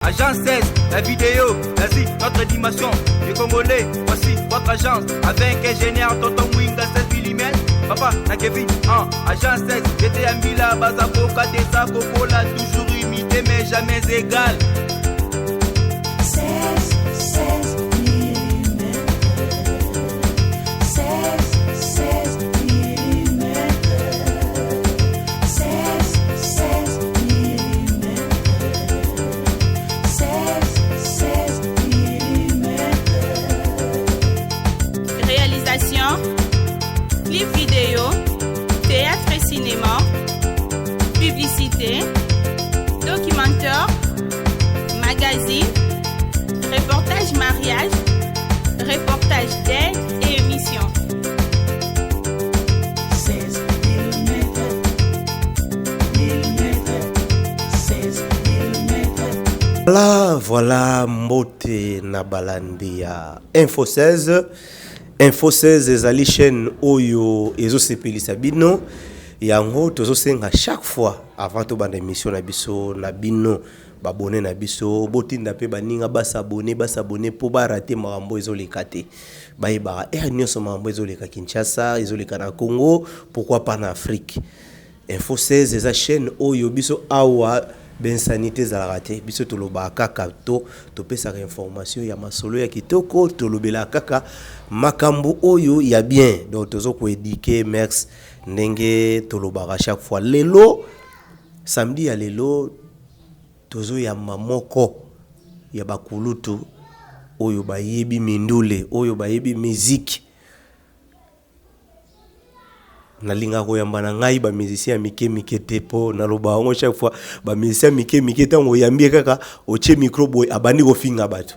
Agence 16, la vidéo, vas-y, notre animation. Les Congolais, voici votre agence. Avec ingénieur Tonton Winga 16 mm. Papa, na Kevin, Agence 16, j'étais à Mila, Bazaboka, Tessa, Cocola, toujours imité mais jamais égal. 16 mm. 16 mm. 16 mm. 16 mm. Réalisation, clip vidéo, théâtre et cinéma, publicité, documentaire, magazine, reportage mariage, reportage d'aide et émission. 16 mm. 16 mm. Voilà, mbote na balandi ya Info 16. Info 16 ezali chaîne oyo ezosepelisa bino yango tozosenga chaque fois avant to banda émission na biso na bino babone na biso botinda pe baninga basabone po barate makambo ezoleka te bayeba nyonso makambo ezoleka Kinshasa ezoleka na Congo, pourquoi pas na Afrique. Info 16 eza chaîne oyo biso awa ben sanité zalaka te biso toloba kaka to topesaka information ya masolo ya kitoko tolobela kaka makambo oyo ya bien donc tozo ko éduquer merci ndenge tolobaka chaque fois. Lelo samedi ya lelo tozo ya mamoko ya bakulutu oyo bayebi mindule oyo bayebi musique na linga ko yamba na ngai ba musicien mike tepo na loba ngo chaque fois ba musicien mike tango yambie kaka oche micro boy abandi ko finga bato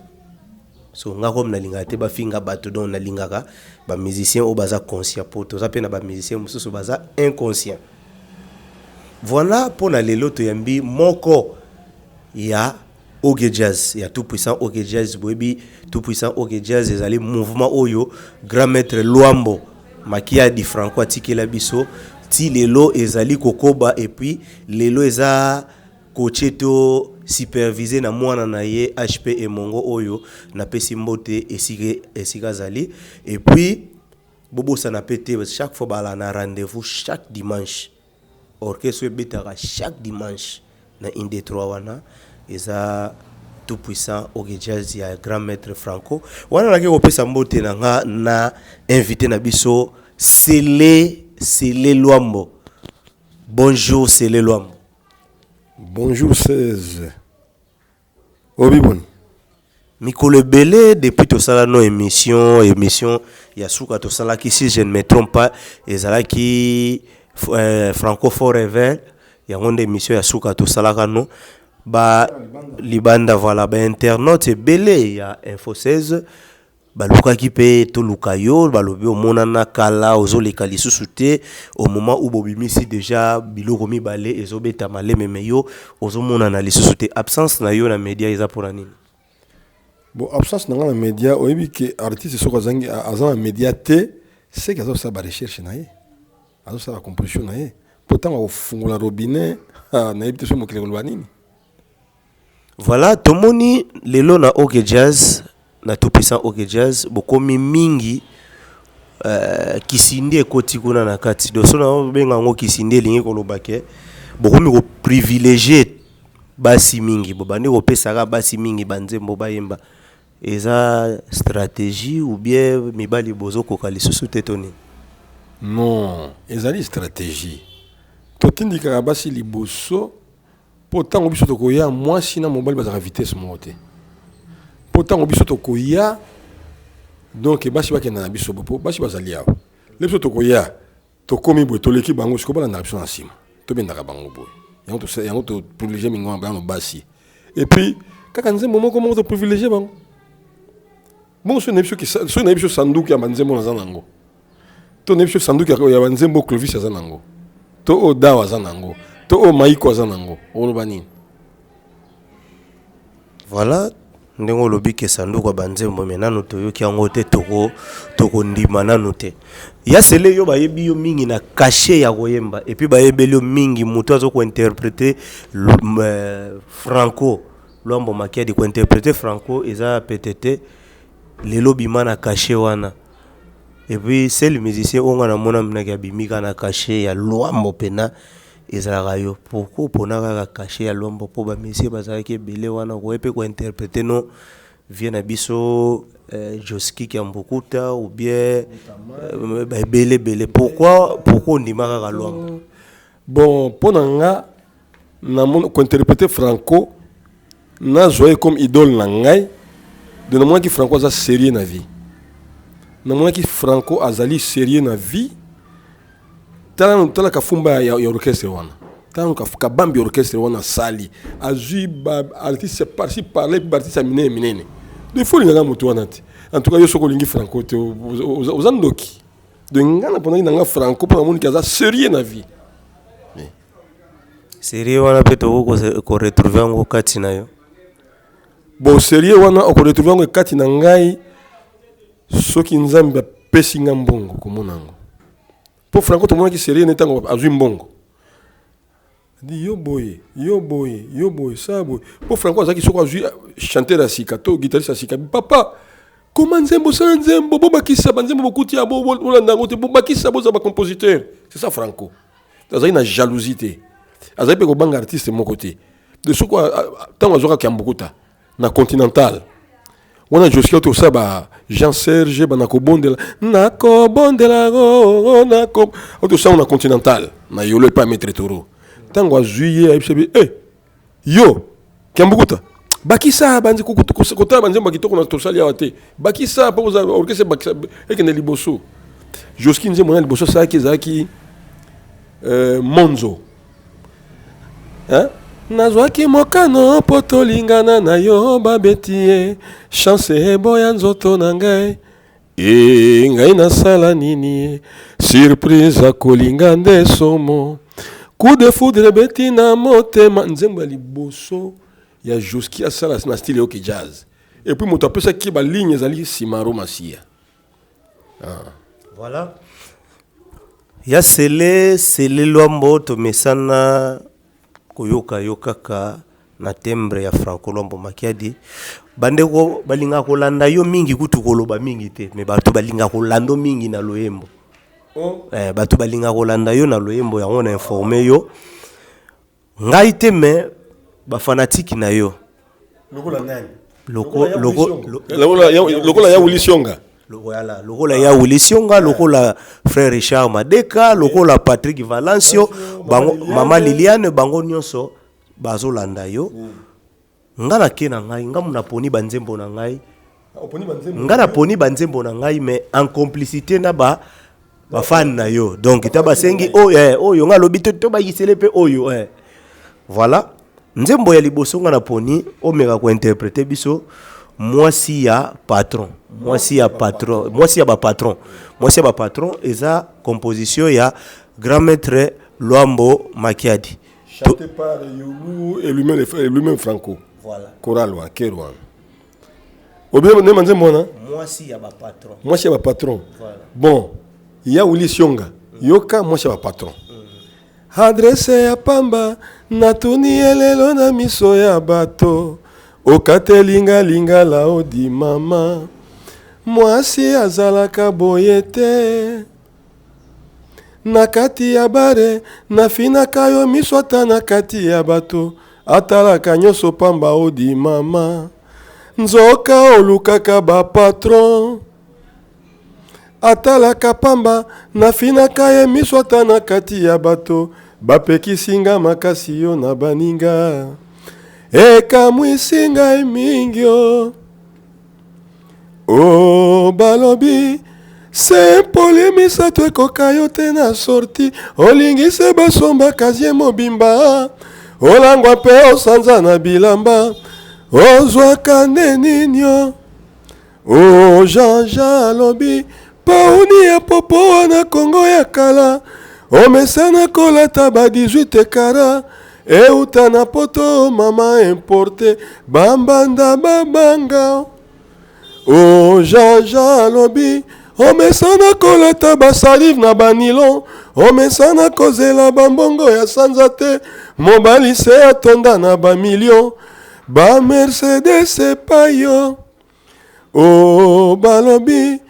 so ngako na linga te ba finga bato donc na linga ka ba musicien o baza conscient po to zapena ba musicien mususu baza inconscient. Voilà pour na lelo to yambi moko ya Oge Jazz ya tout puissant Oge Jazz boyebi tout puissant Oge Jazz ezali mouvement oyo grand maître Luambo Makia di Franco atikela biso ti lelo ezali kokoba et puis lelo eza kocheto supervisé na mwana na ye HP et Mongo oyo na pesi mbote esika zali et puis bobo ça na pété chaque fois bala na rendez-vous chaque dimanche orchestre betara chaque dimanche na inde 3 wana eza tout puissant Oge Jazz ya grand maître Franco wana nake kopesa mbote na nga na invité na biso Sele Luambo. Bonjour Sele Luambo. Bonjour 16. Obibon. Mikolo Belé depuis to sala no émission ya suka to sala ki si je ne me trompe pas ezalaki Franco Forever ya ngonde émission ya suka to sala kano ba libanda voilà ba internaute belé ya Info 16 ba luka ki pe to luka yo ba lobi o monana kala ozoleka lisusu te au moment où bobimisi déjà biloko mibale ezobeta maleme meyo ozomona na lisusu te absence na yo na media eza pour nini. Bon absence na na media oyebi ke artiste soko zangi azana media te c'est que ça ba recherche na ye azo ça la composition na ye pourtant au fungola robinet na yebite so mokile kolwa nini. Voilà, tomoni lelo na Oge Jazz na tout puissant Oge Jazz bokomi mingi kisinde ekoti kuna na kati doso na benga ngo kisinde lingi kolobake bokomi ko privilégier basi mingi bobandi ko pesaka basi mingi banzembo bayemba eza stratégie ou bien mibali bozo kokali susu tetoni. Non, ezali stratégie totindika basi liboso pourtant obiso to koya moi sina mobile bazaka vitesse monte pourtant obiso to koya donc basi bakena na biso bopo basi bazali awo lebiso to koya to komi boy to leki bango siko bala na biso na sima to bendaka bango boy yango to privilégier mingo bango basi et puis kaka nzembo moko moko to privilégier bango bon so nebiso ki so nebiso sanduku ya manzembo na zanango to nebiso sanduku ya manzembo Clovis ya zanango to odawa zanango to o maiko zanango olobani. Voilà ndenge lobi ke sanduku ya banzembo menano toyoki yango te toko ndima nanu te ya sele yo bayebi yo mingi na cachet ya koyemba et puis bayebeli yo mingi muto azo ko interpréter Franco Luambo Makiadi ko interpréter Franco eza peut-être les lobima na caché wana. Et puis c'est le musicien on a mona mnaki abimika na caché ya Luambo pena ezalaka yo. Pourquoi pona ka caché ya Luambo po ba monsieur bazalaki belé wana ko epe ko interpréter no vient na biso Joski Kiambukuta ou bien belé. Pourquoi on dit maka Luambo? Bon, ponanga na mon ko interpréter Franco na joué comme idole na ngai de na qui Franco a sérieux na vie. Na mona qui Franco azali sérieux na vie. Tala ka fumba ya orchestre wana. Tala ka bambi orchestre wana sali. Azui ba artiste parti parler artiste minene. De faut linga mutu wana ti. En tout cas yo soko lingi Franco te aux andoki. De ngana pona nga Franco pona mona qui a sérieux na vie. Sérieux wana peto ko retrouver ngo kati na yo. Bon sérieux wana ko retrouver ngo kati na ngai soki nzambe pesi nga mbongo komona ngo. Po Franco to mona ki sérieux netango azui mbongo. Di yo boy ça boy. Po Franco azaki soko azui chanter la sikato guitariste la sikato. Papa comment nzembo sa nzembo bo bakisa banzembo bokuti ya bo bolandango te bo bakisa bo za ba compositeur. C'est ça Franco. Azaki na jalousie. Azali pe ko banga artiste mon côté de ce quoi tant azoka Kiambukuta na Continental wana Joski to saba Jean Serge banako bondela nako bondela go nako to sa na Continental na yolo pas mettre toro tango azuye ayibsebe yo Kiambukuta bakisa banzi kota banzi bakitoko na tosali awate bakisa po za orchestre bakisa ekene liboso Joski nze mona liboso sa ki Monzo. Hein? Nazwaki mokano po tolingana na yo babetie chance boya nzoto na ngai ngai nasala nini surprise akolinga nde somo coup de foudre beti na motema nzembo ya liboso ya Joski asala na style yoki jazz et puis moto apesa ki ba ligne ezali simaro masia. Voilà. Ya sele Luambo to mesana koyoka yokaka na tembre ya Franco Luambo Makiadi bandeko balinga kolanda yo mingi kutu koloba mingi te me bato balinga kolando mingi na loyembo bato balinga kolanda yo na loyembo yango na informer yo ngai te me ba fanatiki na yo lokola nani lokola ya Ulisionga lokola ya Ulisionga lokola frère Richard Madeka lokola Patrick Valencio bango mama Liliane bango nyonso bazolanda yo ngana kena ngai ngamuna poni banzembo na ngai ngana poni banzembo na ngai mais en complicité na ba fan na yo donc tabasengi oyo ngalobi to ba yisele pe oyo voilà nzembo ya liboso ngana poni omeka ko interpréter biso Mwasi ya patron eza composition ya grand maître Luambo Makiadi chanté par Youlou et lui-même Franco. Voilà. Choral wa Kerwan. Obé ne manze mona Mwasi ya patron. Voilà. Bon, il y a Ulisionga. Yoka mwasi ya patron. Adresse ya pamba natuni elelo na miso ya bato. Okate linga la odi mama mwasi azalaka boyete nakati ya bare nafinaka yo miswata nakati ya bato atalaka nyoso pamba odi mama nzoka olukaka ba patron atalaka pamba nafinaka ye miswata nakati ya bato bapekisinga makasi yo na baninga eka mwisinga mingyo balobi se polemisa to ekoka yo te na sorti olingi se basomba kazie mobimba olangwa pe osanza na bilamba ozwaka nde ninyo Jean alobi pauni ya popo wana Kongo ya kala omesana kolata ba 18 kara euta na poto mama importe bambanda babanga Jean alobi omesana kolata basalive na banilon omesana kozela bambongo ya sanza te mobali se atonda na bamillion ba Mercedes epayo o balobi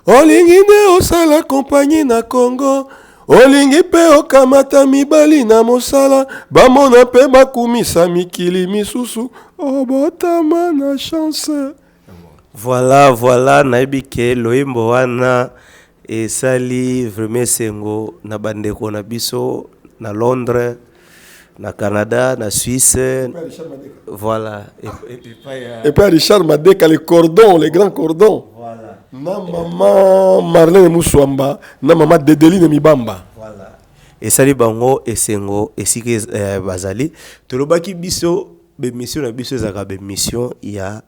olingi nde osala kompagnie na Congo olingi mpe okamata mibali na mosala bamona mpe bakumisa mikili misusu obotama na chance. Voilà, nayebi ke loyembo wana esali vraiment sengo na bandeko na biso na Londres, na Canada, na Suisse. Voilà. Et puis Richard Madeka, les cordons, les grands cordons. Voilà. Na maman Marlène Moussouamba, na maman Dedeline Mibamba. Voilà. Esali bango esengo esike bazali. Tolobaki biso be mission na biso ezaka be mission ya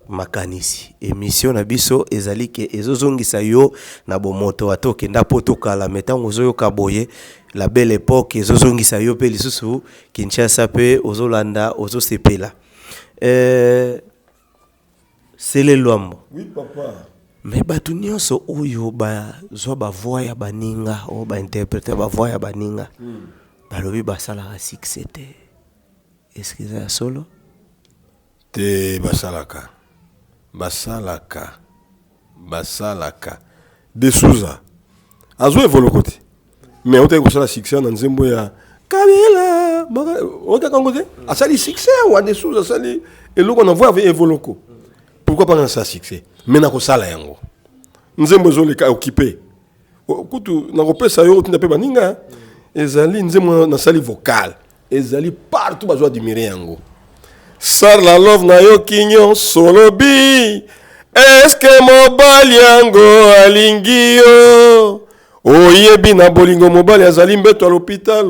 makanisi. Emission na biso ezali ke ezozongisa yo na bomoto atoke ndapoto kala metango zoyo kaboye la belle époque ezozongisa yo pe lisusu Kinshasa pe ozolanda ozosepela. C'est le lombo. Oui papa. Mais batu nyonso oyo ba zo ba voix ya baninga o ba interpréter ba voix ya baninga. Balobi basala ka succès te. Est-ce que c'est solo? Te basalaka. De Souza. Azo evolokoti. Mais on t'a eu la succès dans Nzembo ya Kabila. On t'a congoté. A sali succès ou a de Souza sali et l'on envoie avec evoloko. Pourquoi pas dans ça succès? Mais na ko sala yango. Nzembo zo le ka occupé. Kutu na ko pesa yo tuna pe baninga. Ezali Nzembo na sali vocal. Ezali partout bazo admirer yango. Sar la love na yo kinyo solobi. Est-ce que mobali yango alingi yo? Oyebi na bolingo mobali azali mbeto à l'hôpital.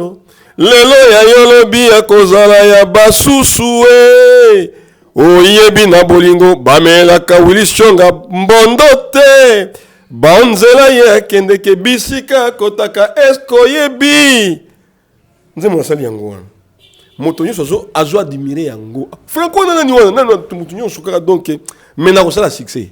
Lelo ya yolobi ya kozala ya basusu e. Oyebi na bolingo bamelaka Willis Chonga mbondo te. Baonzela ye kende ke bisika kotaka esko yebi. Nzembo nasali yango wana. Moto nyonso azo admirer yango. Franco nani wana nani mutu nyonso kaka donc mais na kosala succès.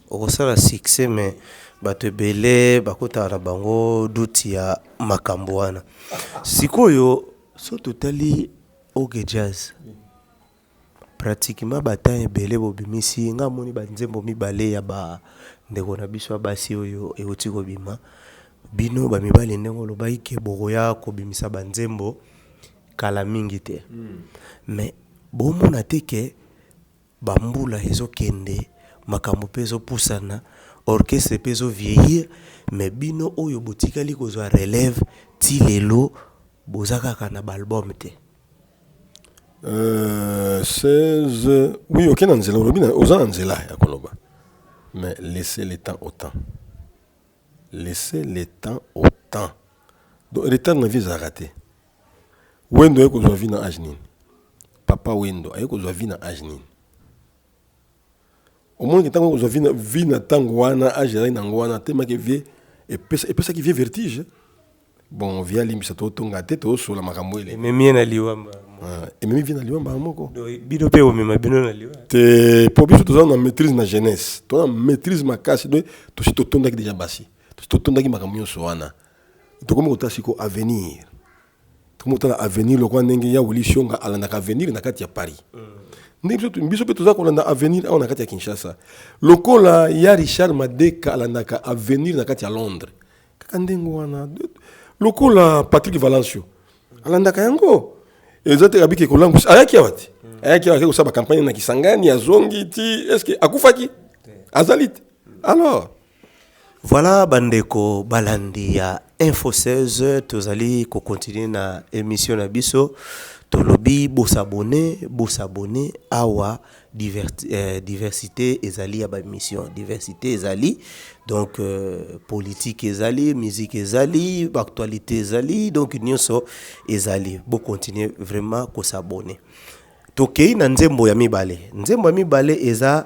Okosala succès mais bato belé bakota na bango duti ya makambo wana. Sikoyo so totali oge jazz. Pratiquement batan belé bobimisi nga moni banzembo mibale ya ba ndeko na biso basi oyo euti kobima. Bino ba mibale ndengo lobai ke boya kobimisa banzembo kala mingi te. Mais bomona te ke bambula ezokende makambo pezo pusana orchestre pezo vieillir mais bino oyo botikali kozwa relève ti lelo bozaka kana album te. 16 oui ok nanzela robina ozana nzela ya koloba mais laissez le temps au temps. Donc retard na vie za raté. Wendo eko zo vina ajnin. Papa Wendo eko zo vina ajnin. Au moins que tango zo vina tango wana ajira na ngwana tema ke vie et pesa qui vie vertige. Bon via limisa to tonga te to so la makambo ile. Memi na liwamba. Et memi vina liwamba moko. Bino pe o mema bino na liwa. Te po biso to na maîtrise na jeunesse. To na maîtrise makasi do to si to tonda ki déjà basi. To tonda ki makambo so wana. To komo ko siko avenir. Tout le monde a avenir le roi Nengeya ou Lishonga à la avenir na kati ya Paris. Biso pe toza ko na avenir on na kati ya Kinshasa. Lokola ya Richard Madeka ala na avenir na kati ya Londres. Kakandengo wana. Lokola Patrick Valencio. Ala ndaka yango. Ezate abike ko langu ayaki wati. Ayaki ko saba campagne na Kisangani azongi ti est-ce que akufaki? Azalit. Alors voilà bandeko balandi ya Info 16 tozali ko continuer na émission na biso tolobi bosabone awa diversité ezali ya ba émission diversité ezali donc politique ezali musique ezali actualité ezali donc nyonso ezali bo continuer vraiment ko s'abonner tokei na nzembo ya mibale eza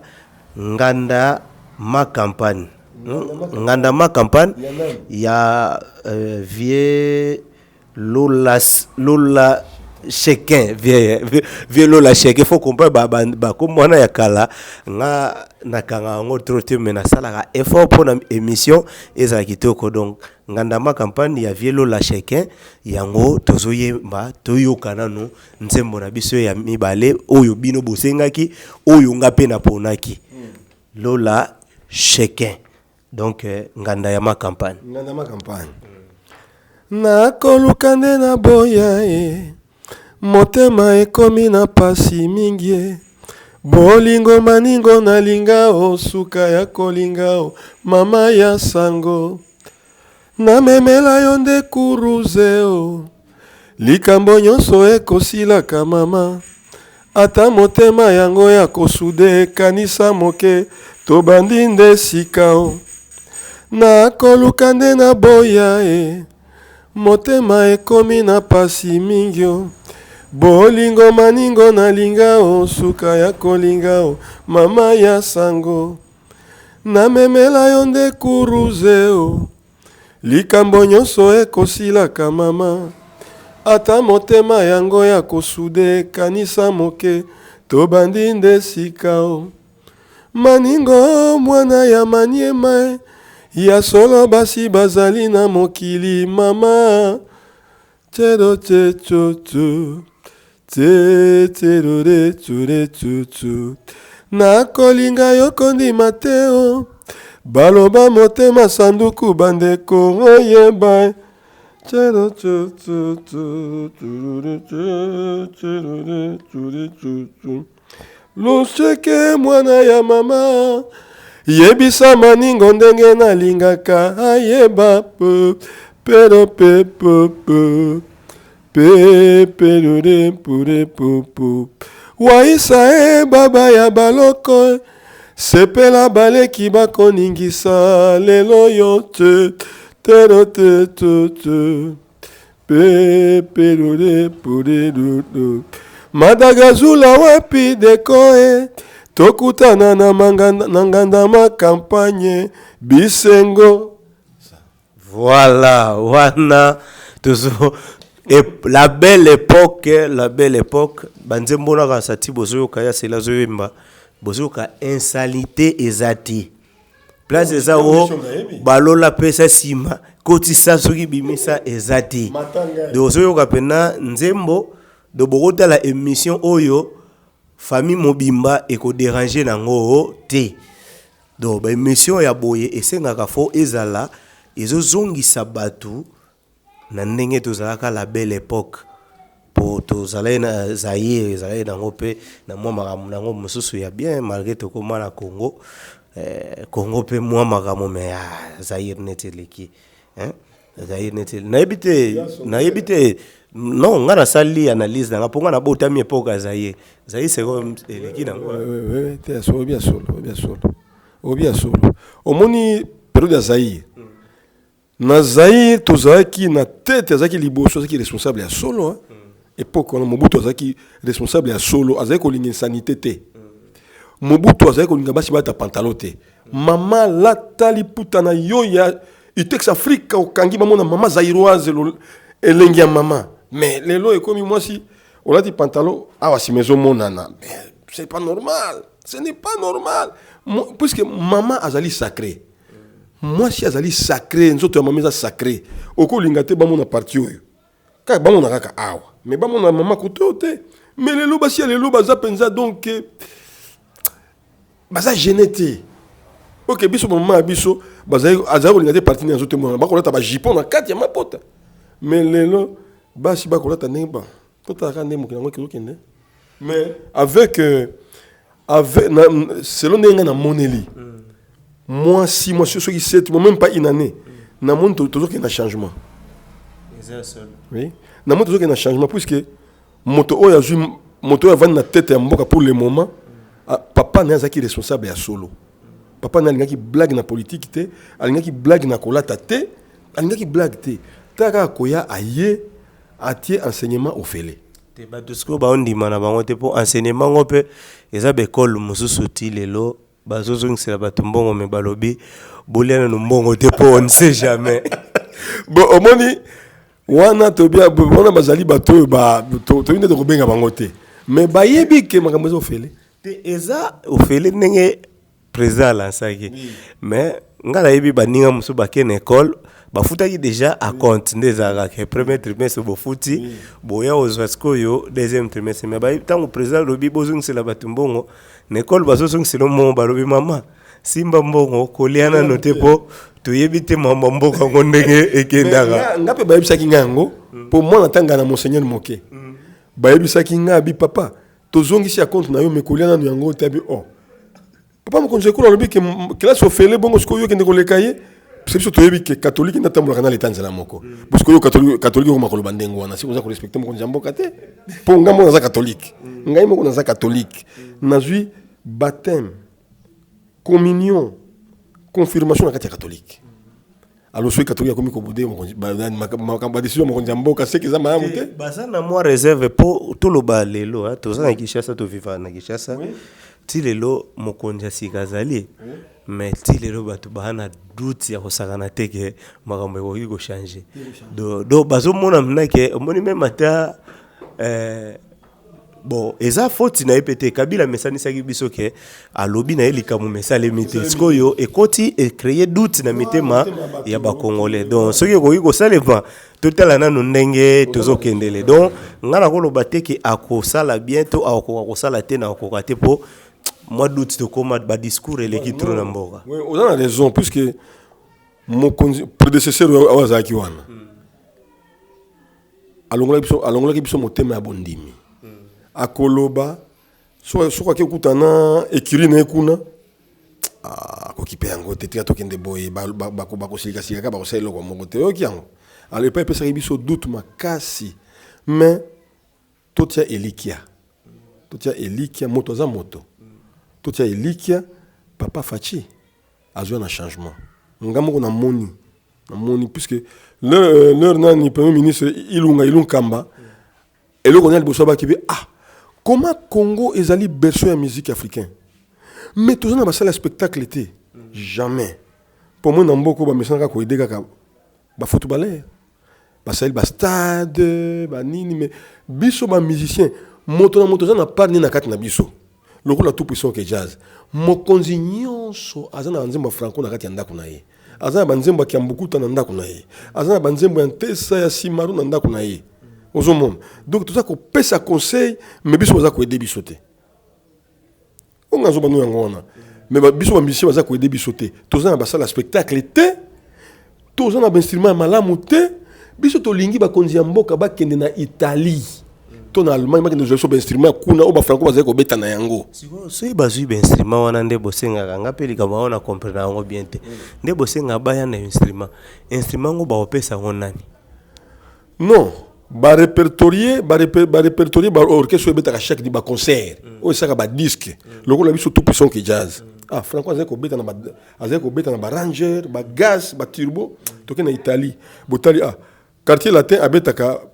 nganda ma campagne Ngandama campagne il y a vie Lola chacun vieux Lola chacun faut comprendre ba comme on a ya kala nga nakanga ngo trotte mena sala effort pour na émission eza kitoko donc ngandama campagne ya vieux Lola chacun yango tozoye ba toyokana no nzembo na biso ya mibale oyo bino bosengaki oyo nga pe na ponaki Lola chacun donc nganda ya ma campagne na koluka nde na boya motema ekomi na pasi mingi bolingo maningo nalinga o suka ya kolinga o mama ya sango namemela yo nde kuruze o likambo nyonso ekosilaka mama ata motema yango ya kosude ekanisa moke tobandi nde sika o na koluka nde na boya motema ekomi na pasi mingi o bolingo maningo nalinga o suka ya kolinga o mama ya sango namemela yo nde kuruze o likambo nyonso ekosilaka mama ata motema yango ya kosude ekanisa moke tobandi nde sika o maningo mwana ya maniema ya solo basi bazali na mokili mama tero techocho teterore ture tutu na kolinga yo kondima te o baloba motema sanduku bandeko oyeba tero tutu turure turure ture tutu luseke mwana ya mama yebisa maningo ndenge nalingaka ayeba po pero pepopo peperure pure popo waisa baba ya baloko sepela baleki bakoningisa lelo yo te tero te te peperure pure dudu madagazula wapi dekoe tokutana na ngandama campagne bisengo voilà wana toujours la belle époque banzembo na kasati bozo kaya sela zoyemba bozo ka insalité ezati place eza o balola pesa sima koti sasoki bimisa ezati dozo ka pena nzembo do bogota la émission oyo famille mobimba eko déranger nango te do ba émission ya boye esengaka fo ezala ezozongisa batu na ndenge tozalaka la belle époque po tozala na Zaïre ezala nango pe na mwa makamu nango mosusu ya bien malgré tokoma na Congo Congo pe mwa makamu me ya Zaïre neteleki Zaïre netel na ebite non ngana sali analyse na ponga na botami époque Zaïre c'est comme eleki nango te so bien solo omoni période ya Zaïre na Zaïre tozaki na tête azaki liboso azaki responsable ya solo époque na Mobutu azaki responsable ya solo azaki kolinga sanité te Mobutu azaki kolinga basi bata pantalon te mama latali putana yo ya Itex Afrique okangi bamona mama zaïroise elengi ya mama mais lelo ekomi mwasi olati pantalon awa si maison monana c'est pas normal ce n'est pas normal puisque maman azali sacré moi si azali sacré nzoto ya mama sacré okolinga te bamona parti oyo kaka bamona kaka awa mais bamona mama koto te mais lelo basi lelo baza penza donc baza genete ok biso mama biso baza azali kolinga te parti na nzoto mona bakolata ba jipon na kati ya mapota mais lelo basi bakolata nemba totaka ndemo kinango kizokende mais avec selon ndenga na moneli moi 6 mois, ceux qui 7 mois, même pas une année, na monde toujours qu'il y a un changement. Oui. Na monde toujours qu'il y a un changement puisque moto oya ju moto ya vendre na tête ya mboka pour le moment, papa n'a zaki responsable ya solo. Papa n'a linga ki blague na politique te, alinga ki blague na kolata te, alinga ki blague te. Taka koya aye atie enseignement au fele. Te ba dusko ba ondima na bango te pour enseignement ngope eza bekol mususu ti lelo bazozongisela bato mbongo me balobi boliana no mbongo te po on sait jamais bon omoni wana tobia wana bazali bato ba tobinde to kobenga bango te mais bayebi ke makambo ezo fele te eza ofele ndenge président alansaki mais nga nayebi baninga mosusu bake na école bafutaki déjà à compte nde ezalaka ke premier trimestre bofuti boya ozwa sikoyo deuxième trimestre mais bayebi ntango président alobi bozongisela bato mbongo na école bazozongisela mbongo balobi mama simba mbongo kolia nano te mpo toyebi te mamba mboka ngo ndenge ekendaka nga mpe bayebisaki nga yango mpo mwana ntanga na monseigneur moke bayebisaki nga abi papa tozongisi ya compte na yo mekolia nano yango te abi papa mokonzi ekolo alobi ke kelasi ofele bongo sikoyo okende koleka ye c'est biso toyebi ke catholique natambolaka na leta nzela moko sikoyo catholique okoma koloba ndenge wana si oza korespecte mokonzi ya mboka te mpo nga moko naza catholique ngai moko naza catholique nazwi baptême communion confirmation na kati ya catholique alors soki catholique akomi kobude makambo badécision mokonzi ya mboka seki eza malamu te baza na mwa réserve mpo toloba lelo toza na Kinshasa toviva na Kinshasa ti lelo mokonzi ya sika azali mais ti lelo bato baa na doute ya kosakana te ke makambo ekoki kochange do bazomona mna ke omoni meme ata bon eza faute na ye pe te Kabila mesanisaki biso ke alobi na ye likambo mesalemi te sikoyo ekoti ecreye doute na mitema ya bakongolais donc soki ekoki kosalema totala nano ndenge tozokendele donc nga nakoloba te ke akosala bien to akoka kosala te na akoka te mpo mwa doute tokoma badiscours eleki tro na mboka oza na raison puisque mokonzi prédécesseur oyo azalaki wana alongolaki biso motema ya bondimi akoloba soki ake okutana ekiri na ye kuna akoki mpe yango te tika tokende boye bakosilikasilikaka bakosala eloko moko te oyoki yango alors epai epesaki biso doute makasi mais totia elikia moto aza moto totia elikia papa faci azwa na changement nga moko namoni puisque leur nani premier ministre ilunga kamba eloko na liboso baki be comment Congo ezali berceau ya musique africain mais toza na basala spectacle te jamais pour moi na mboko ba mesana ko ideka ka ba footballeur basali ba stade ba nini mais biso ba musicien moto za na parni na kati na biso lokola tout puissant que jazz mokonzi nyonso azana nzembo franco na kati ya ndako na ye azana banzembo ya mbukuta na ndako na ye azana banzembo ya ntesa ya simaru na ndako na ye ozomona donc tout ça ko pesa conseil mais biso baza ko aider biso te on ngazo banu yango wana mais biso ba musicien baza ko aider biso te toza na basala spectacle te toza na instrument malamu te biso to lingi ba konzi ya mboka ba kende na Italie to na Allemagne ba kende zo ba instrument kuna o ba franco baza ko beta na yango siko soyi bazui ba instrument wana nde bosenga ngapeli kama wana comprendre yango bien te nde bosenga baya na instrument ngo ba opesa ngonani non ba répertorier ba orchestre beta ka chaque di ba concert o saka ba disque lokola biso tout puissant que jazz franco azali ko beta na ba ranger ba gaz ba turbo toke na Italie botali quartier latin abetaka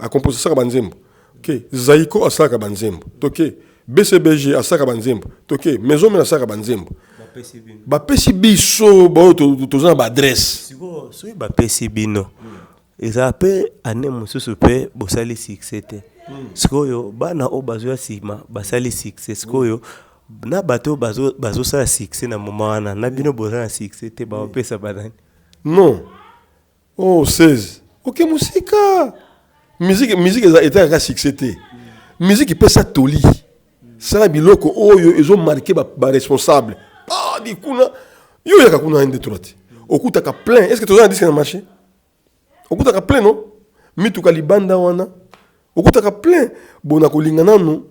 a composer saka banzembo OK Zaiko asaka banzembo toke BCBG asaka banzembo toke maison mena asaka banzembo ba pesi biso ba tozana ba adresse siko soyi ba pesi bino eza pe ane mosusu pe bosali succès te sikoyo bana o bazwa sima basali succès sikoyo na bato bazosala succès na moment wana na bino bozana succès te bapesa banani non 16 OK musika musique eza etaka succès te musique pesa toli sala biloko oyo ezo marqué ba responsable dikuna yo yaka kuna ende trotte okutaka plein est-ce que tozana disque na marché okutaka plein non mituka libanda wana okutaka plein bona kolingana no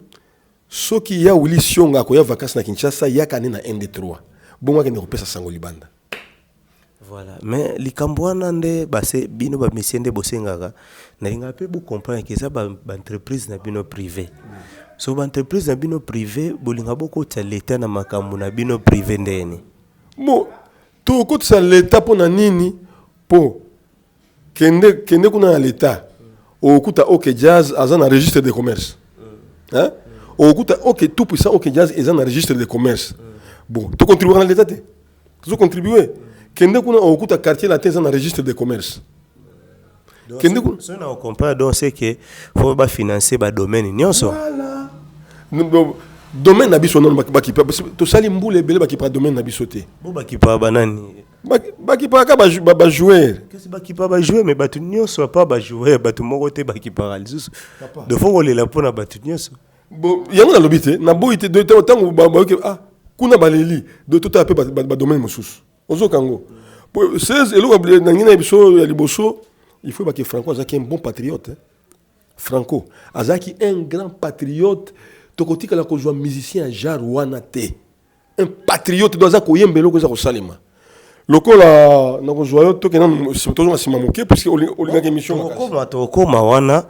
soki ya Willy Sionga ko ya vacances na Kinshasa yaka ne na ND3 bonga kende kopesa sango libanda voilà mais likambo wana nde base bino ba mission nde bosengaka na linga pe bu comprendre que ça ba entreprise na bino privé so ba entreprise na bino privé bolinga boko ta l'état na makambo na bino privé ndeni bon to ko tsa l'état pona nini po kende kuna na l'état okuta OK jazz azana registre de commerce hein okuta OK tout puissant OK jazz azana registre de commerce bon to contribuer na l'état te to contribuer kende kuna okuta quartier latin azana registre de commerce kende ku so na comprendre donc c'est que faut ba financer ba domaine nyonso. voilà domaine na biso non baki to sali mbule belé baki pa domaine na biso te Bo bakipa banani. baki pa ka ba joueur Kasi bakipa ba jouer mais batu nyonso pas ba jouer batu moko te bakipa lisusu. De fond olela pona batu nyonso. bon yango na lobité na boité de tango ba ah kuna baleli de tout à peu ba domaine mosusu ozo kango 16 eloko na ngina biso ya liboso il faut que Franco azaki un bon patriote hein? Franco azaki un grand patriote tokotika la ko joa musicien genre wana te un patriote doza ko yembelo ko za ko salima lokola na ko joa yo to kenan to zo sima moke parce que olingaka émission Tokoma wana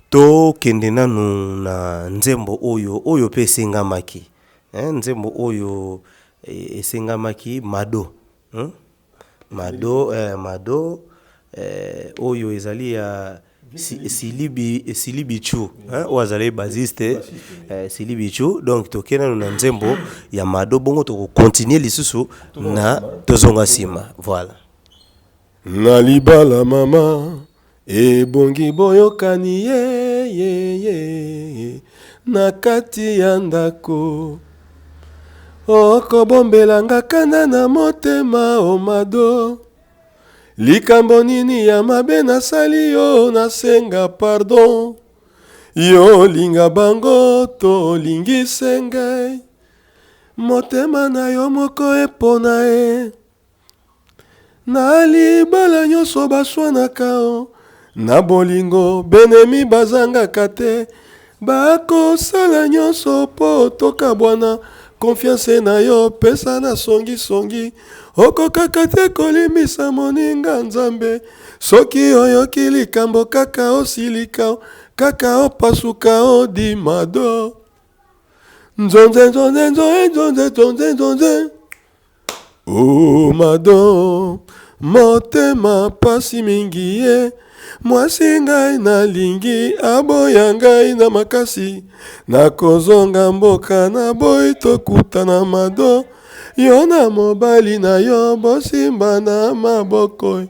to kende nanu na nzembo oyo pe esengamaki nzembo oyo esengamaki Mado Mado oyo ezali ya Silibi Chu oyo azali basiste Silibi Chu donc tokende nanu na nzembo ya Mado bongo tokokontinue lisusu na tozonga nsima voilà na libala mama ebongi boyokani ye na kati ya ndako okobombelanga kanda na motema o Mado likambo nini ya mabe nasali yo nasenga pardon yo linga bango to lingise ngai motema na yo moko epona e na libala nyonso baswanaka o na bolingo benemi bazangaka te bakosala nyonso po tokabwana confiance na yo pesa na songi okokaka te kolimisa moninga nzambe soki oyoki likambo kaka osilika kaka opasuka odi Mado nzonze o Mado motema pasi mingi ye mwasi ngai nalingi aboya ngai na makasi nakozonga mboka na boyi tokutana Mado yo na mobali na yo bosimba na maboko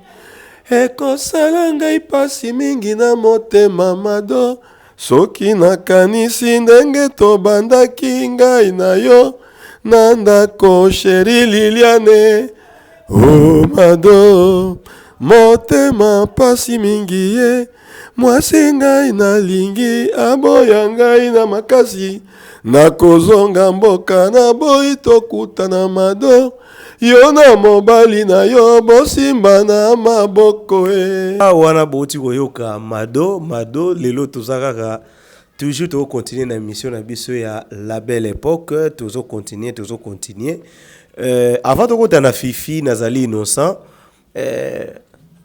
ekosala ngai pasi mingi na motema Mado soki nakanisi ndenge tobandaki ngai na yo na ndako sheri Liliane o Mado motema pasi mingi ye mwasi ngai nalingi aboya ngai na makasi nakozonga mboka na boyi tokutana Mado yo na mobali na yo bosimba na maboko wana bouti koyoka Mado lelo tozakaka toujours to continuer na mission na biso ya la belle époque tozo continuer avant de kota na Fifi nazali innocent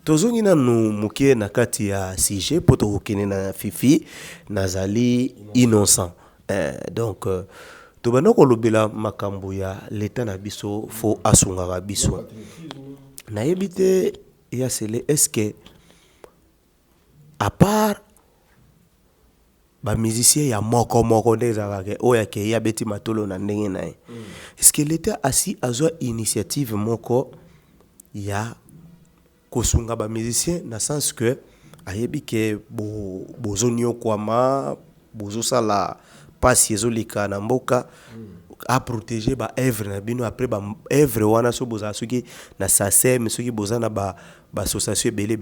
tozongi nanu mukie na kati ya sujet po tokokene na Fifi nazali innocent donc tobana kolobela makambo ya l'état na biso fo asungaka biso nayebi te ya sele est-ce que à part ba musicien ya moko nde ezalaka oyo ake ya beti matolo na ndenge na ye est-ce que l'état asi azwa initiative moko ya kosunga ba musicien na sens que ayebi ke bozoni okwama bozosala pasi ezolika na mboka a protéger ba œuvre na bino après ba œuvre wana so boza soki na SACEM soki boza na ba association belé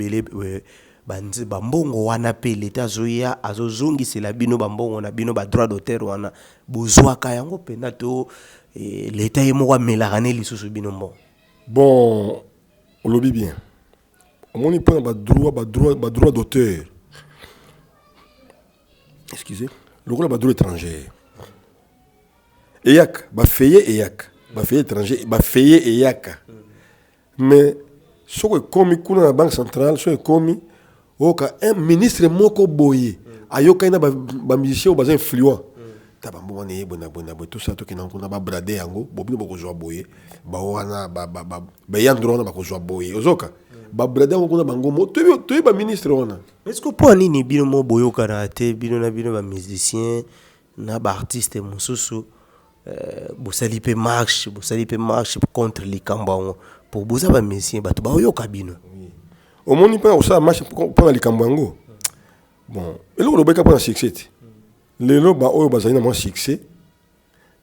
ba mbongo wana pe l'état zoya azozongisela bino ba mbongo na bino ba droit d'auteur wana bozwaka yango pena to l'état yemo melaka ne lisusu bino mbo bon on lobi bien on y prend ba droit d'auteur excusez le rôle ba droit étranger eyak ba feye étranger ba feye eyak mais soko komi kuna na banque centrale soko komi oka un ministre moko boye ayoka ina ba musicien ba influent ta ba mbona ne bona tout ça to kina kuna ba brader yango bobino boko joa boye ba wana ba yandro na ba ko joa boye ozoka ba brader yango kuna bango mo to ba ministre wana est-ce que pour nini bino mo boyoka na te bino na bino ba musicien na ba artiste mosusu bosali pe marche contre les kambao pour boza ba musicien bato ba yoka bino au moni pas au ça marche pour les kambango bon et là le beka pour succès les lo ba oyo bazali na mo succès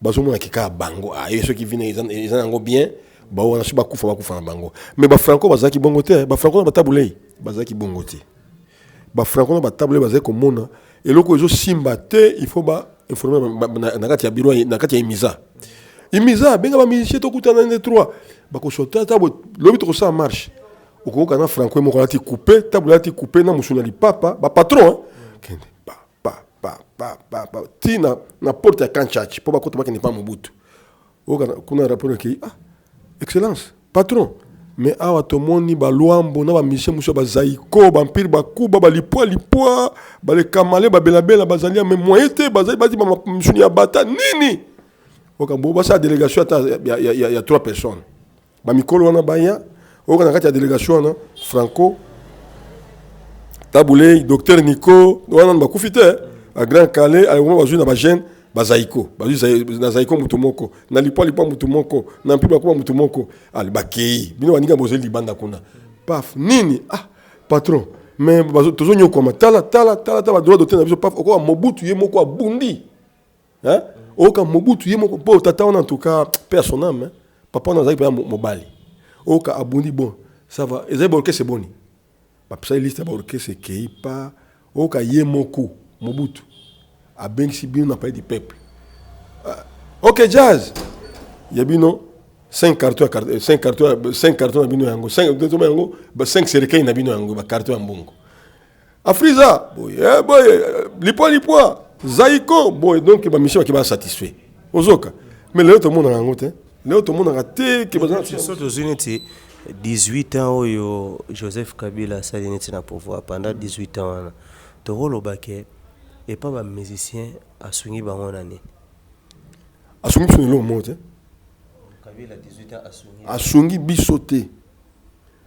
bazo mona kika bango ah et ceux qui viennent ils en bien ba wana su ba kufa na bango mais ba franco bazaki bongo te ba franco ba tabulei bazaki bongo te ba franco ba tabulei bazaki komona et loko ezo simba te il faut ba informer na kati ya biro na kati ya imiza benga ba musicien to kutana ne 3 ba ko sota tabo lobi to ça marche au kana franco mo kolati couper table lati couper na musuna li papa ba patron kende pa tina na porte ya kanchachi po ba ko to ba kende pa mobutu o kana kuna rapport ki ah excellence patron mais awa to moni ba luambo na ba musicien muso ba zaiko ba mpir ba kuba ba lipwa ba le kamale ba bela bazalia mais moyete bazali ba musuni ya bata nini o ka bo ba sa délégation il y a 3 personnes ba mikolo wana baya au Canada, il y a délégation, hein? Franco, Taboulé, docteur Nico, on a profité à Grand Calais, à un joué dans la gêne, Bazaïko, Bazaïko Mutumoko, Nalipa Mutumoko, Nampiba Mutumoko, Al Bakei, Bino Aniga Bozel Libanda Kuna. Paf, Nini, ah, patron, mais toujours nous comme tala, droit d'auteur, paf, au Mobutu Yemoko Bundi, hein? Au Mobutu Yemoko, pour Tata, en tout cas, personnel, hein? Papa, on a zaïpa Mobali. Oka abundi bon ça va ezai borke c'est boni ba psa liste borke c'est keipa oka yemoko mobutu abengi bino na pays du peuple OK jazz yabino 5 cartons bino yango 5 serikali na bino yango ba carton ya mbongo Afriza boy lipo zaiko boy donc ba mission qui va satisfait ozoka mais le tout le monde yango te Léo tout le monde a raté que bazana aux unités 18 ans oyo Joseph Kabila salineti na pouvoir pendant 18 ans to rolo baké et pas ba musicien a swingi bango nani a swingi sur le monde Kabila 18 ans a swingi bisoté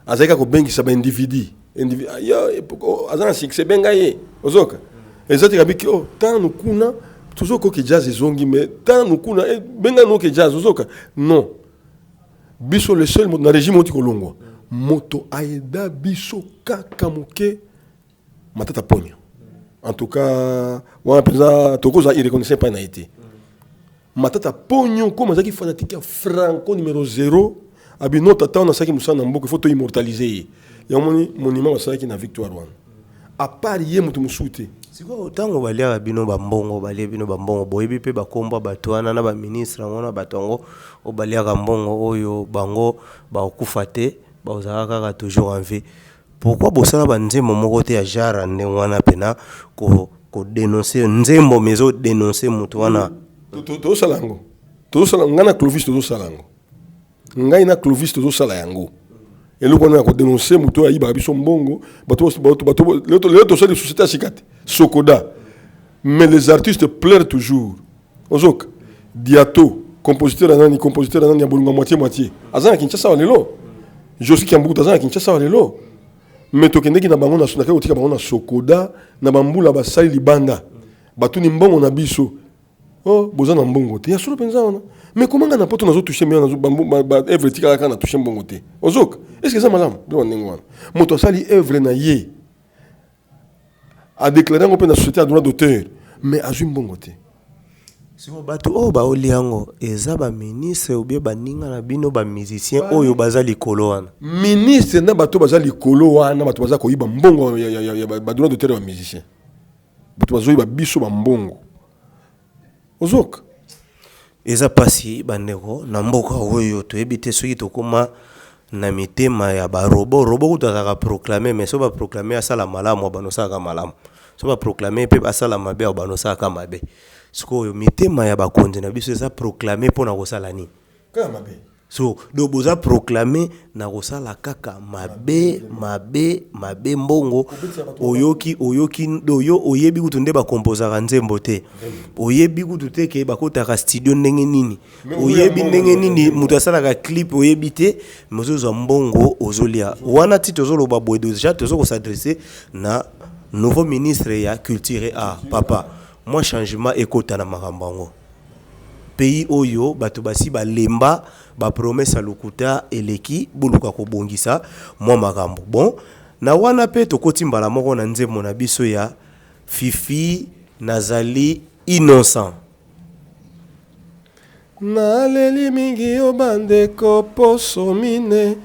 azaka ko bengi sa ba individu yo azana succès bengaye ozoka ezati kabiki oh tanu kuna toujours que jazz zongi mais tant nous kuna benga no que jazz ozoka non biso le seul na régime oti kolongwa moto aida biso kaka moke matata ponyo en tout cas wana pesa tokoza irreconnaissable pas na été matata ponyo comme ça qui fanatique franco numéro 0 abino tata na saki musana mboko faut to immortaliser ya moni monument wa saki na victoire wana à part yé mutu musute siko tango balia bino bambongo balia bino bambongo boyebi pe bakomba batwana na ba ministre ngona batongo o balia mbongo oyo bango ba okufate ba ozaka ka toujours en vie pourquoi bosala banzembo moko te ya jara ndengwana pena ko dénoncer nzembo mezo dénoncer mutu wana to salango ngana Clovis to salango ngai na Clovis to sala yango et le qu'on a dénoncé mutu ayiba biso mbongo bato le sali société sikate Sokoda mais les artistes pleurent toujours ozok Diato compositeur anani bolunga moitié azana Kinshasa walelo Josi Kiambuku azana Kinshasa walelo mais tokendeki na bango na sonaka otika bango na Sokoda na bambula basali libanda batuni mbongo na biso oh bozana mbongo te ya solo penza ona mais comment nga na poto nazo toucher mais nazo ba œuvre tika kana toucher mbongo te ozok est-ce que ça malam do ndengwana moto sali œuvre na ye a déclaré qu'on peut la société à droit d'auteur mais à une bonne côté si on bato o ba oliango eza ba ministre ou bien ba ninga na bino ba musicien oyo baza likolo wana ministre na bato baza likolo wana bato baza ko yiba mbongo ya ba droit d'auteur ba musicien bato bazo yiba biso ba mbongo ozok eza pasi bandeko na mboka oyo to ebite soki to koma na mitema ya ba robo kutaka proclamer mais so ba proclamer asala malamu banosaka malamu so ba proclamer pe asala mabe banosaka mabe siko yo mitema ya bakonzi na biso eza proclamer pona kosala ni kaka mabe so do boza proclamer na kosala kaka mabe mbongo oyoki doyo oyebi kutu nde ba composer nzembo te oyebi kutu te ke bakotaka studio ndenge nini oyebi ndenge nini mutu asalaka clip oyebi te mozozo mbongo ozolia wana ti tozoloba boye déjà tozoko s'adresser na nouveau ministre ya culture et art papa moi changement ekota na makambango pays oyo bato basi balemba ba promesse à lokuta eleki buluka ko bongisa moi makambo bon na wana pe tokoti mbala moko na nzembo na biso ya Fifi nazali innocent. Naleli mingi o bandeko poso mine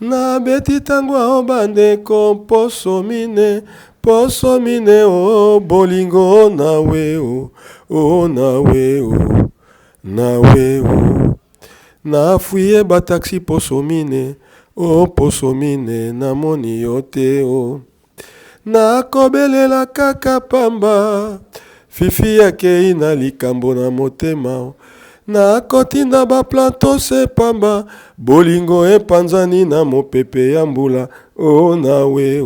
na beti tangwa o bandeko poso mine o bolingo nawe o nawe o na fuye ba taxi poso mine na moni yote o na kobelela kaka pamba Fifi yake ina likambo na motema na kotinda ba planto se pamba bolingo epanzani na mopepe ya mbula o nawe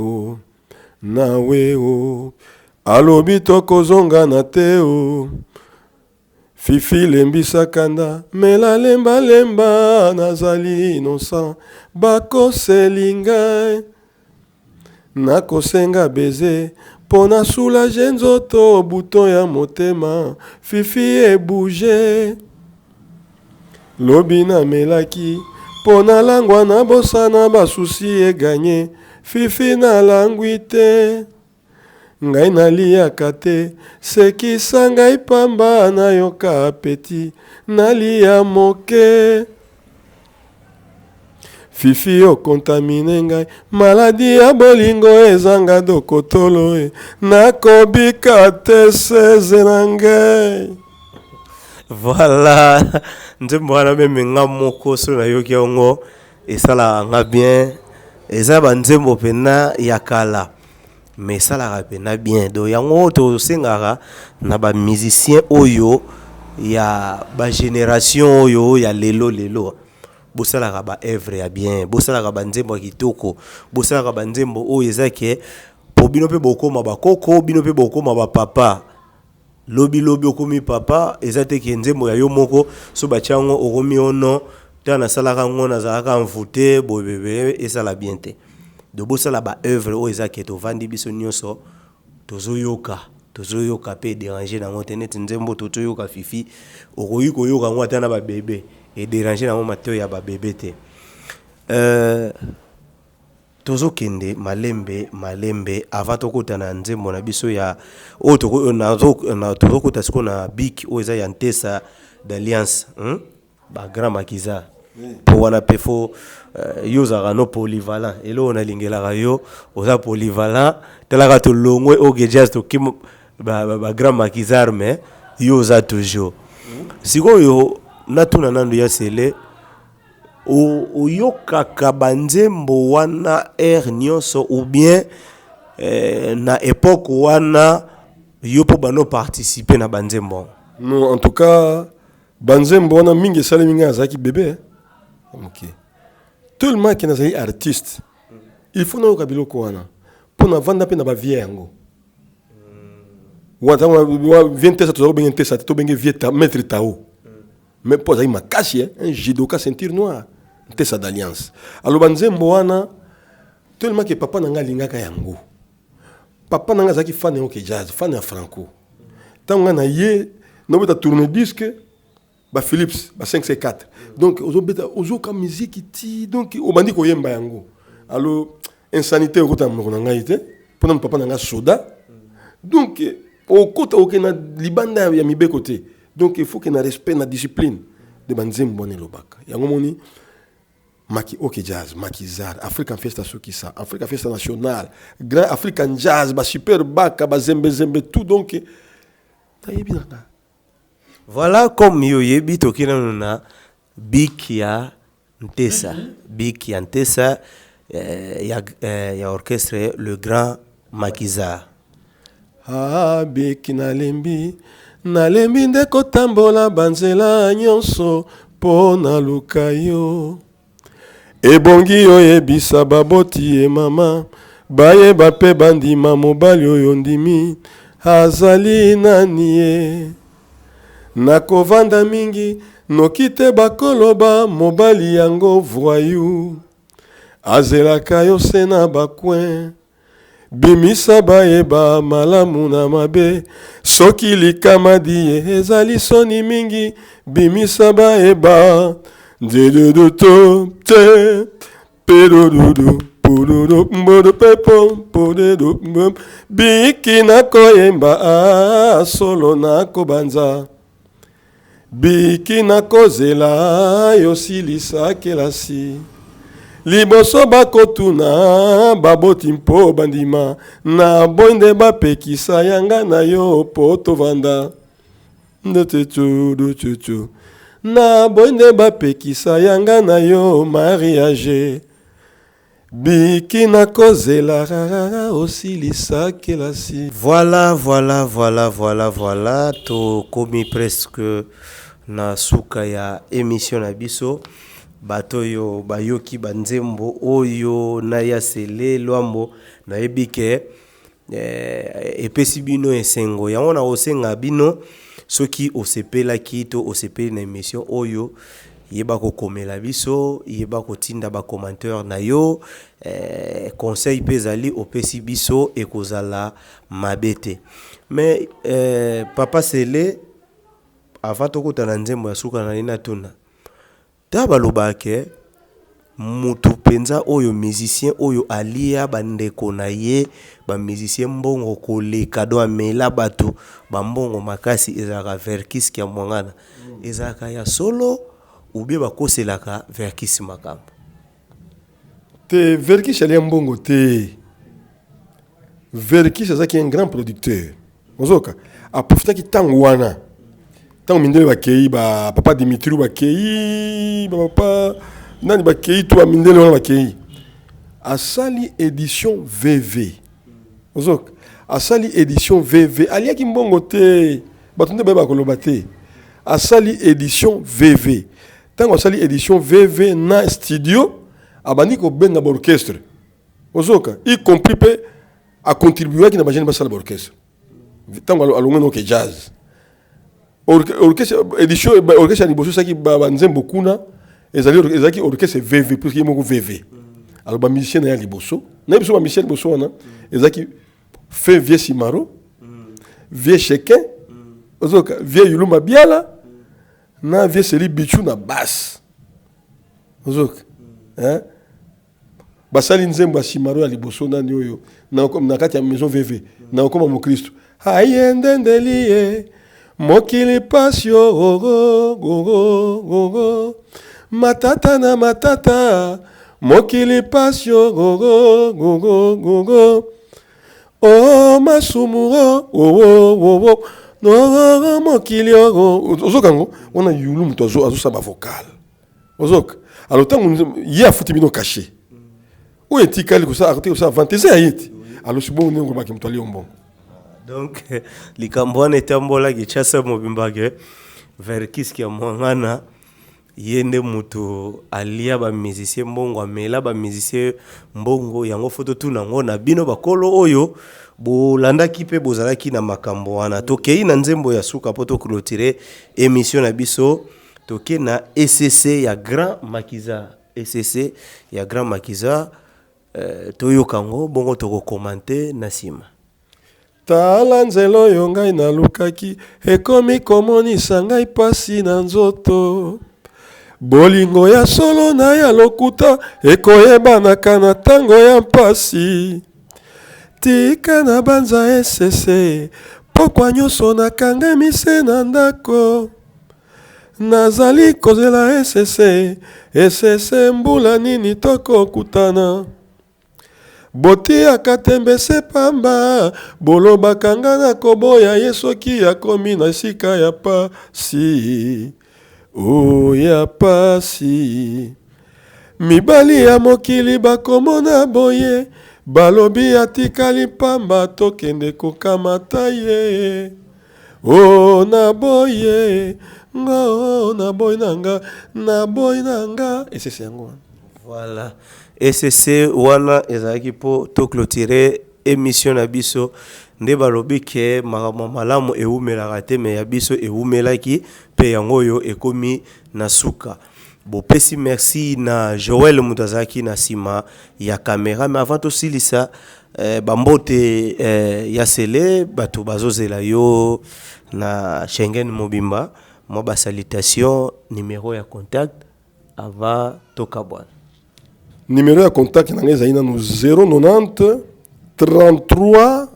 o alobi tokozonga na te o Fifi lembisa kanda mela lemba nazali innocent bakoselinga nakosenga beze pona soulager nzoto bouton ya motema Fifi ebouge lobi na melaki pona langwa na bosana basusi eganye Fifi na langwi te ngai naliaka te sekisa ngai pamba nayoka apeti nalia moke Fifi okontamine ngai maladi ya bolingo ezanga dokotolo nakobika te seze na ngai. Voilà, nzembo wana meme nga moko so na yoki yango esala nga bien eza ba nzembo pena ya kala mais esala pena bien do yango to sengaka na ba musicien oyo ya ba génération oyo ya lelo bosalaka ba œuvre ya bien bosalaka ba nzembo ya kitoko bosalaka ba nzembo oyo ezake po bino pe bokoma bakoko bino pe bokoma ba papa lobi okomi papa ezate ki nzembo ya yo moko so bachango okomi ono tana salaka ngona zalaka mvute bobebe esala bien te de bosala ba œuvre oyo ezake to vandi biso nyonso tozoyoka pe déranger na ngote net nzembo tozoyoka Fifi okoyi koyoka ngo atana ba bébé et déranger na mo mateo ya ba bébé te tozokende malembe avant tokotana nzembo na biso ya o tokota siko na bik o eza ya Ntesa d'Alliance ba grand makiza po wana pefo yo zaka no polyvalent elo na lingela yo oza polyvalent telaka to longwe o gejas to kim ba grand makizar mais yo za toujours siko yo natuna nando ya sele oyokaka banzembo wana nyonso ou bien na époque wana yopo bano participer na banzembo. Non, en tout cas banzembo wana mingi sale mingi azaki bébé OK tout le monde qui est artiste il faut na biloko wana pour na vanda pe na ba vie yango wata wa 20 ça to bengi Ntesa to bengi vie ta maître tao mais pour ça il m'a caché un judoka ceinture noire Ntesa d'Alliance alors banzembo wana tellement que papa nanga lingaka yango papa nanga zaki fan ya OK jazz fan ya franco tanga na ye no beta tourner disque ba Philips ba 5C4 donc ozo beta ozo ka musique ti donc o bandi ko yemba yango alors insanité ko tam ko nanga ite pona papa nanga soda donc au côté aucun libanda ya mibe côté donc il faut qu'il y ait un respect na discipline de banzembo ne lobaka yango moni maki OK jazz makizar African Fiesta Sokisa African Fiesta National Grand African Jazz ba super baka ba zembe tout donc tayebi nanga. Voilà comme yo yebi tokina na bik ya Ntesa ya orchestre le grand makizar bik nalembi nde kotambola banzela nyonso pona lukayo ebongi oyebisa baboti mama bayeba pe bandima mobali oyo ndimi azali nani ye nakovanda mingi noki te bakoloba mobali yango voyou azelaka yo se na bakwen bimisa bayeba malamu na mabe soki likamadi ye ezali soni mingi bimisa bayeba ndedodoto te pedododo pododo mbodo pepom pododo mbom biki na koyemba solo na kobanza biki na kozela yosilisa kelasi liboso bakotuna baboti mpo bandima na bonde bapekisa yanga na yo po tovanda ndetetudututu na bonde bapekisa yanga na yo mariage biki na kozela rara osilisa kelasi. Voilà, to komi presque na suka ya émission na biso. Bato yo bayoki banzembo oyo na ya sele lwambo na ebike epesi bino esengo yango na osenga bino soki osepela kito osepeli na émission oyo yeba ko komela biso yeba ko tinda ba commentaire na yo conseil pezali opesi biso ekozala mabete mais papa sele avant tokutana nzembo ya suka na ina tuna taba lobake mutu penza oyo musicien oyo alia bandeko na ye ba musicien mbongo koleka do amela bato bambongo makasi ezaka verkis kia mwangana ezaka ya solo ubie bakoselaka verkis makambo te verkis alia mbongo te verkis azaki un grand producteur ozoka aprofitaki tango wana tango mindele bakei ba papa Dimitri bakei ba papa nani bakei to mindele wana bakei asali édition VV ozok asali édition VV aliaki mbongo te batunde ba koloba te asali édition VV tango asali édition VV na studio abandi ko benga ba orchestre ozoka y compris pe a contribuer ki na bajene ba sala ba orchestre tango alongo no ke jazz orchestre édition orchestre ni boso saki ba nzembo kuna ezaki orchestre VV plus ki moko VV alors ba musicien na liboso na biso ba musicien liboso wana ezaki fait vieux Simaro vieux Chequin ozoka vieux Yuluma Biala na vieux Seli Bichou na basse ozoka hein basali nzembo ya Simaro ya liboso nani oyo na kati ya maison VV na okoma mo Kristo ayendendeliye mokili pasio gogo matata na matata mokili pasio gogo oh masumuro no mokili ozokango ona yulu muto azo ba vocal ozoka alors tango ye afuti bino caché o etikali ko sa arrêter ko sa fantaisie ayiti alors sibo ndengo ba kimtwali ombongo. Donc likambo na tambola gichasa mobimbage verkis kia mwangana yende mutu alia ba musicien mbongo amela ba musicien mbongo yango foto tuna ngona bino bakolo oyo bolandaki pe bozalaki na makambo wana tokei na nzembo ya suka poto clôturer émission na biso toke na ECC ya Grand Makiza ECC ya Grand Makiza toyo kango bongo toko commenter na sima tala nzelo yo ngai nalukaki ekomi komonisa ngai pasi na nzoto bolingo ya solo na ya lokuta ekoyebanaka na tango ya mpasi tika na banza esese pokwa nyonso nakangami se na ndako nazali kozela esese mbula nini tokokutana boti akatembese pamba bolobaka nga na koboya ye soki akomi na sika ya pasi ya pasi mibali ya mokili bakomona boye balobi atikali pamba tokende kokamata ye na boye na boy nanga esese yango voilà ECC wana ezaki po to clôturer émission na biso nde balobi ke malamu eumelaka te me ya biso eumelaki pe yango yo ekomi na suka bopesi merci na Joël Mutazaki na sima ya caméra mais avant to silisa bambote ya sele bato bazozela yo na Schengen Mobimba mo ba salutation numéro ya contact avant to kabwana. Numéro de contact na ngeza ina no 090 33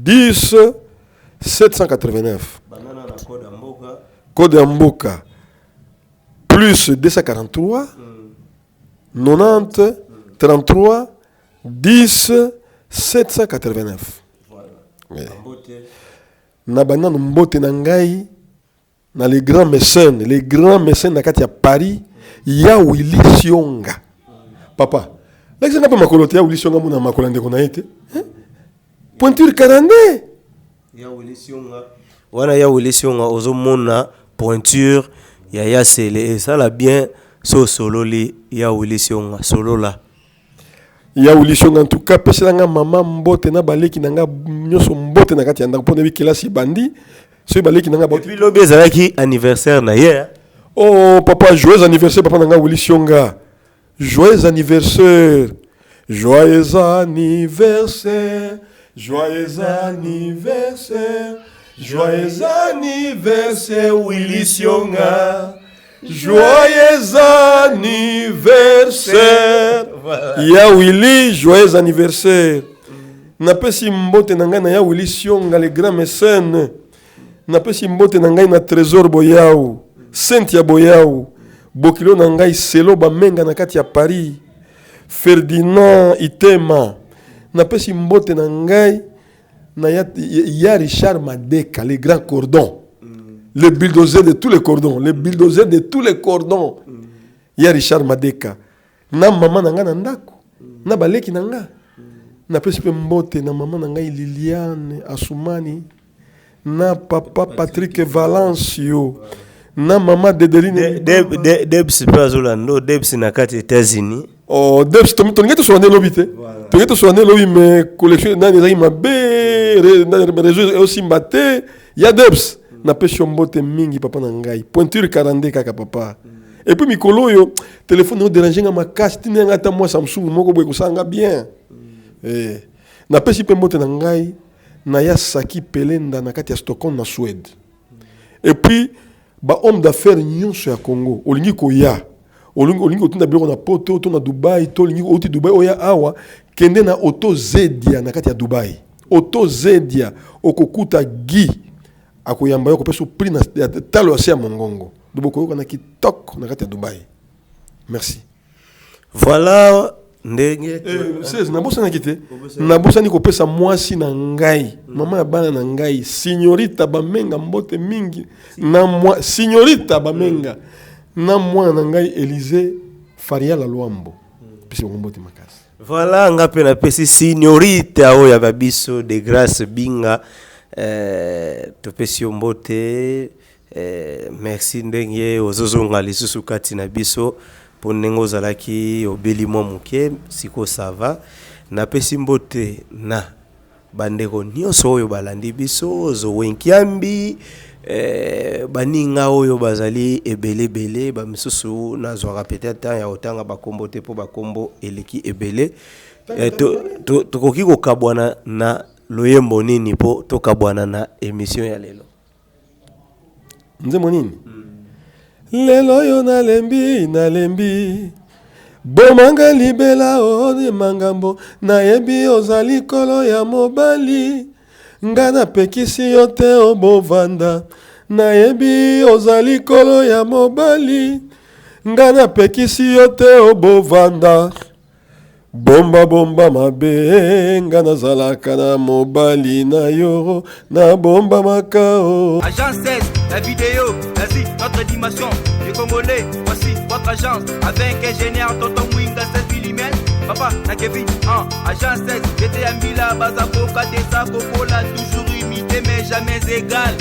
10 789. Banana na code ya mboka. Code ya mboka plus 243 90 33 10 789. Voilà. Na banana mbote na ngai na les grands mécènes na kati ya Paris ya Willy Sionga. Papa, là c'est un peu makolote ya Willy Sionga mona makolande ko na été. Pointure 42. Ya Willy Sionga. Wana ya Willy Sionga ozomona pointure ya ya sele et ça la bien so solo li ya Willy Sionga solo là. Ya Willy Sionga en tout cas pesa nga mama mbote na baleki na nga nyoso mbote na kati ya ndako pona bi kelasi bandi. So baleki na nga Et puis lobi ezalaki anniversaire na hier. Oh papa, joyeux anniversaire papa na nga Willy Sionga. Joyeux anniversaire. Joyeux anniversaire. Joyeux anniversaire. Joyeux anniversaire Willy Sionga. Joyeux anniversaire. Ya Willy, joyeux anniversaire. Napesi mbote na nga na ya Willy Sionga le grand mécène. Napesi mbote na ngai na trésor boyau. Cynthia boyau. Bokilo na ngai selo bamenga na kati ya Paris. Ferdinand Itema. Napesi mbote na ngai na ya Richard Madeka, les grands cordons. Le bulldozer de tous les cordons. Le bulldozer de tous les cordons. Ya Richard Madeka. Na mama na nga na ndako. Na baleki na nga. Napesi pe mbote na mama na ngai Liliane Asumani. Na papa Patrick Valencio. Na mama Dedeline Debs Pazolando, Debs na kati États-Unis. Oh, Debs, tu n'es sur un lobby, tu n'es sur un lobby, mais collection dans les ma bé, réseau aussi maté. Ya Debs, na pêche mbote mingi papa nangai. Pointure 42 kaka papa. Et puis mikolo yo, téléphone no déranger nga makasi, tine nga ta moi Samsung moko boy kusanga bien. Eh, na pêche pe mbote nangai, na ya Saki Pelenda na kati ya Stockholm na Suède. Et puis ba homme d'affaires nyonso ya Congo, olingi koya. Olingi otunda biloko na poto, oto na Dubai, to olingi oti Dubai oya awa, kende na Auto Zedia na kati ya Dubai. Auto Zedia okokuta gi akoyamba yo kopesa prix na talo ya sia mongongo. Duboko na kitoko na kati ya Dubai. Merci. Voilà ndenge c'est na bosa na kite. Na bosa ni kopesa mwasi na ngai. Mama ya bana na ngai, signorita bamenga mbote mingi. Na mwa signorita bamenga. Na mwa na ngai Élysée Faria la Luambo. Pisi mbote makasi. Voilà ngape na pesi signorita oya babiso de grâce binga to pesi mbote merci ndenge ozozonga lisusu kati na biso po ndenge ozalaki obeli mwa muke siko sava na pesi mbote na bandeko nyonso oyo balandi biso zo wenkiambi baninga oyo bazali ebele ba misusu nazwaka peut-être ya otanga bakombo te po bakombo eleki ebele tokoki kokabwana na loyembo nini po tokabwana na émission ya lelo nzembo nini lelo yo nalembi bomanga libela oni mangambo nayebi ozali kolo ya mobali nga napekisi yo te obovanda nayebi ozali kolo ya mobali nga napekisi yo te obovanda bomba mabe nga nazalaka na mobali na yo na bomba makao. Agence 16, la vidéo, vas-y, notre dimension. Les Congolais, voici votre agence. Avec ingénieur Tonton Winga 16 mm. Papa, na Kevin, agence 16, j'étais à Mila, Bazako, Katesa, Kokola, toujours imité mais jamais égal.